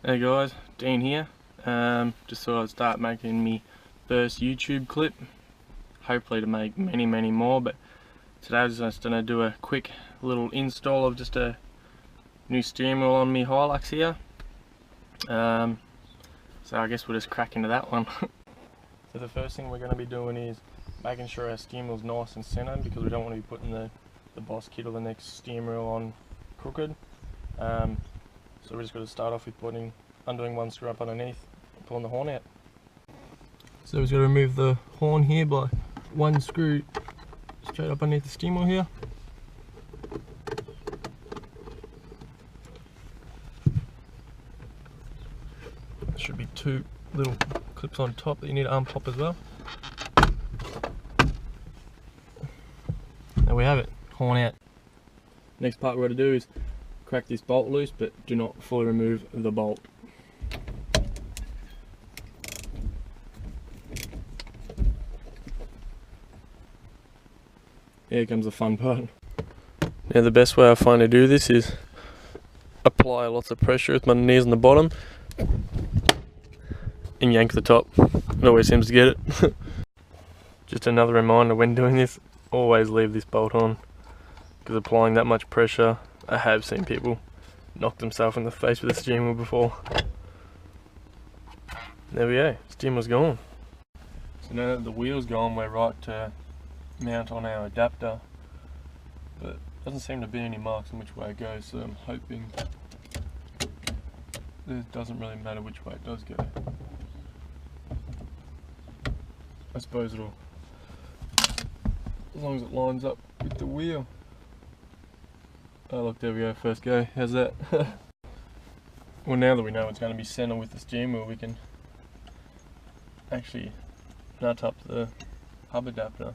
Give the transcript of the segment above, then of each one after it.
Hey guys, Dean here. Just thought I'd start making me first YouTube clip. Hopefully to make many more, but today I was just going to do a quick little install of just a new steering wheel on me Hilux here. So I guess we'll just crack into that one. So the first thing we're going to be doing is making sure our steering wheel's nice and centered, because we don't want to be putting the boss kit or the next steering wheel on crooked. So we're just going to start off with undoing one screw up underneath and pulling the horn out. So we're just going to remove the horn here by one screw straight up underneath the steering wheel here. There should be two little clips on top that you need to unpop as well. There we have it, horn out. Next part we're going to do is crack this bolt loose, but do not fully remove the bolt. Here comes the fun part. Now the best way I find to do this is apply lots of pressure with my knees on the bottom and yank the top. It always seems to get it. Just another reminder, when doing this, always leave this bolt on, because applying that much pressure, I have seen people knock themselves in the face with a steering wheel before. There we go, steering wheel's gone. So now that the wheel's gone, we're right to mount on our adapter, but doesn't seem to be any marks on which way it goes, so I'm hoping it doesn't really matter which way it does go. I suppose it'll, as long as it lines up with the wheel. Oh look, there we go, first go. How's that? Well, now that we know it's going to be centre with the steering wheel, we can actually nut up the hub adapter.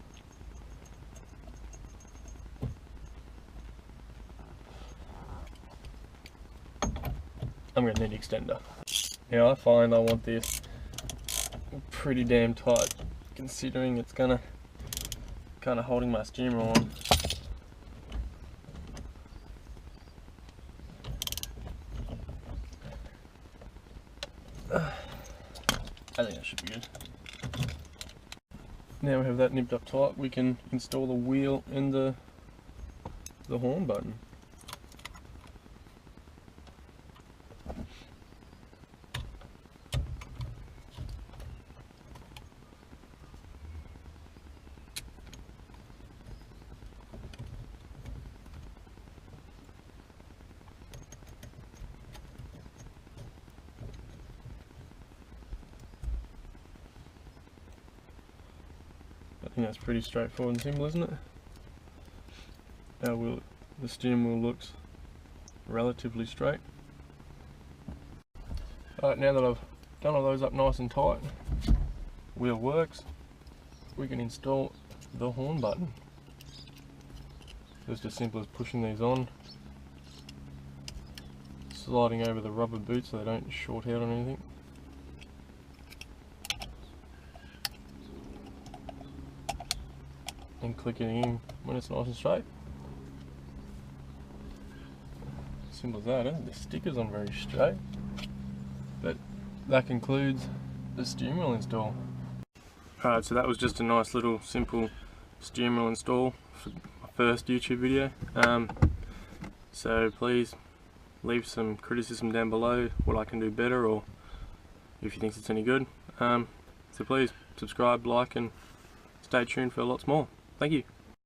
I'm going to need an extender. Now I find I want this pretty damn tight, considering it's kind of holding my steering wheel on. I think that should be good. Now we have that nipped up tight, we can install the wheel and the horn button. I think that's pretty straightforward and simple, isn't it? The steering wheel looks relatively straight. Alright, now that I've done all those up nice and tight, wheel works, we can install the horn button. Just as simple as pushing these on, sliding over the rubber boots so they don't short out on anything. And clicking it in when it's nice and straight. Simple as that, eh? The sticker's on very straight. But that concludes the steering wheel install. Alright, so that was just a nice little simple steering wheel install for my first YouTube video. So please leave some criticism down below, what I can do better, or if you think it's any good. So please subscribe, like, and stay tuned for lots more. Thank you.